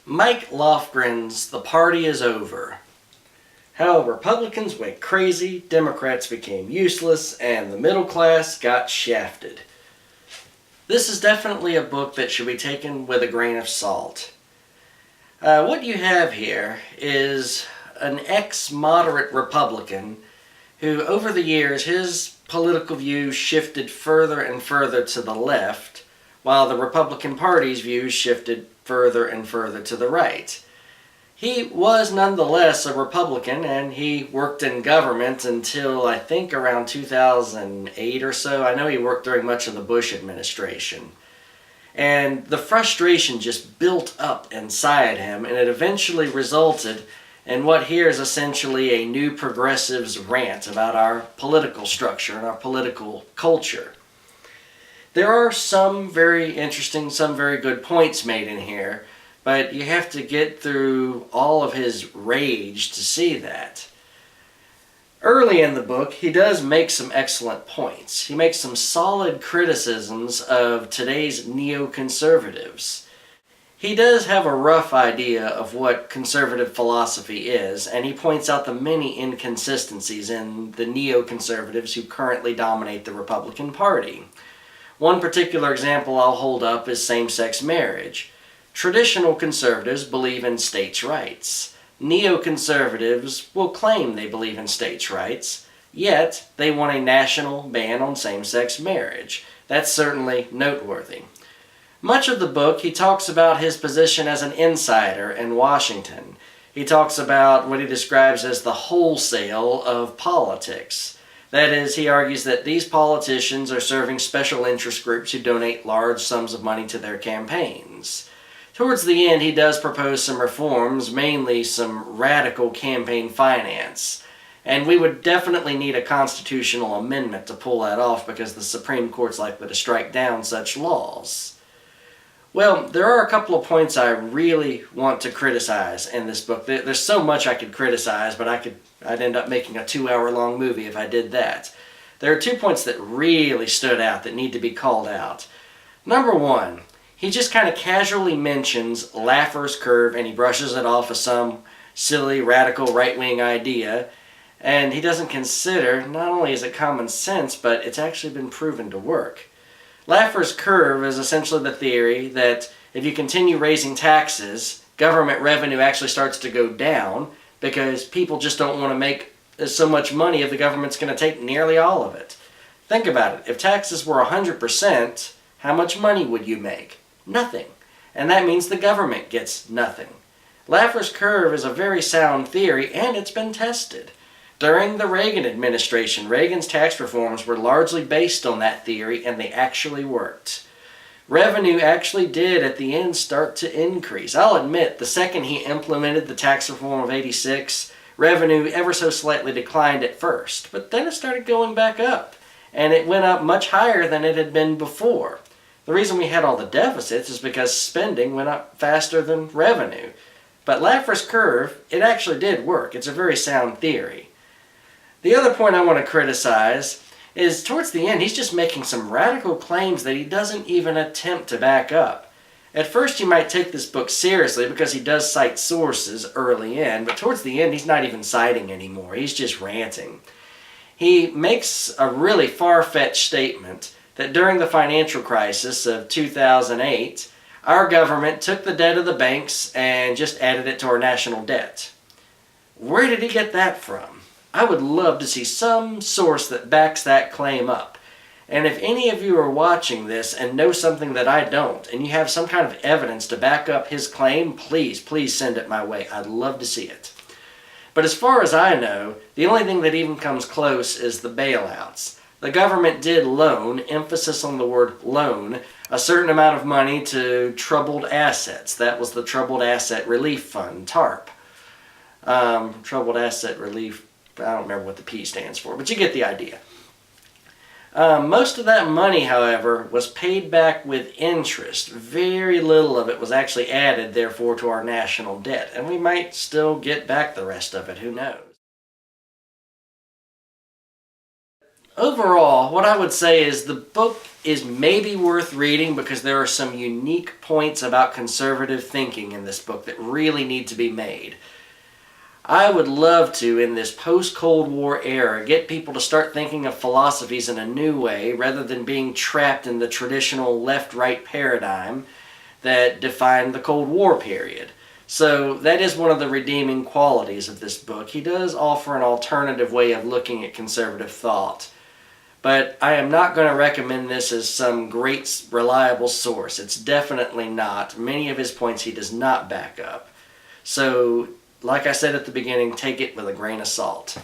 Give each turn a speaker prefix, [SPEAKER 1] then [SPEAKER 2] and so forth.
[SPEAKER 1] Mike Lofgren's "The Party is Over." How Republicans went crazy, Democrats became useless, and the middle class got shafted. This is definitely a book that should be taken with a grain of salt. What you have here is an ex-moderate Republican who, over the years, his political views shifted further and further to the left, while the Republican Party's views shifted further and further to the right. He was nonetheless a Republican, and he worked in government until I think around 2008 or so. I know he worked during much of the Bush administration. And the frustration just built up inside him, and it eventually resulted in what here is essentially a New Progressives rant about our political structure and our political culture. There are some very interesting, some very good points made in here, but you have to get through all of his rage to see that. Early in the book, he does make some excellent points. He makes some solid criticisms of today's neoconservatives. He does have a rough idea of what conservative philosophy is, and he points out the many inconsistencies in the neoconservatives who currently dominate the Republican Party. One particular example I'll hold up is same-sex marriage. Traditional conservatives believe in states' rights. Neoconservatives will claim they believe in states' rights, yet they want a national ban on same-sex marriage. That's certainly noteworthy. Much of the book, he talks about his position as an insider in Washington. He talks about what he describes as the wholesale of politics. That is, he argues that these politicians are serving special interest groups who donate large sums of money to their campaigns. Towards the end, he does propose some reforms, mainly some radical campaign finance. And we would definitely need a constitutional amendment to pull that off because the Supreme Court's likely to strike down such laws. Well, there are a couple of points I really want to criticize in this book. There's so much I could criticize, but I'd end up making a 2-hour-long movie if I did that. There are 2 points that really stood out that need to be called out. Number one, he just kind of casually mentions Laffer's curve and he brushes it off as some silly, radical, right-wing idea. And he doesn't consider, not only is it common sense, but it's actually been proven to work. Laffer's curve is essentially the theory that if you continue raising taxes, government revenue actually starts to go down because people just don't want to make so much money if the government's going to take nearly all of it. Think about it. If taxes were 100%, how much money would you make? Nothing. And that means the government gets nothing. Laffer's curve is a very sound theory, and it's been tested. During the Reagan administration, Reagan's tax reforms were largely based on that theory, and they actually worked. Revenue actually did, at the end, start to increase. I'll admit, the second he implemented the tax reform of '86, revenue ever so slightly declined at first, but then it started going back up, and it went up much higher than it had been before. The reason we had all the deficits is because spending went up faster than revenue. But Laffer's curve, it actually did work. It's a very sound theory. The other point I want to criticize is towards the end, he's just making some radical claims that he doesn't even attempt to back up. At first, you might take this book seriously because he does cite sources early in, but towards the end, he's not even citing anymore. He's just ranting. He makes a really far-fetched statement that during the financial crisis of 2008, our government took the debt of the banks and just added it to our national debt. Where did he get that from? I would love to see some source that backs that claim up. And if any of you are watching this and know something that I don't, and you have some kind of evidence to back up his claim, please send it my way. I'd love to see it. But as far as I know, the only thing that even comes close is the bailouts. The government did loan, emphasis on the word loan, a certain amount of money to troubled assets. That was the Troubled Asset Relief Fund, TARP. Troubled Asset Relief, I don't remember what the P stands for, but you get the idea. Most of that money, however, was paid back with interest. Very little of it was actually added, therefore, to our national debt. And we might still get back the rest of it, who knows? Overall, what I would say is the book is maybe worth reading because there are some unique points about conservative thinking in this book that really need to be made. I would love to, in this post-Cold War era, get people to start thinking of philosophies in a new way rather than being trapped in the traditional left-right paradigm that defined the Cold War period. So that is one of the redeeming qualities of this book. He does offer an alternative way of looking at conservative thought. But I am not going to recommend this as some great reliable source. It's definitely not. Many of his points he does not back up. So, like I said at the beginning, take it with a grain of salt.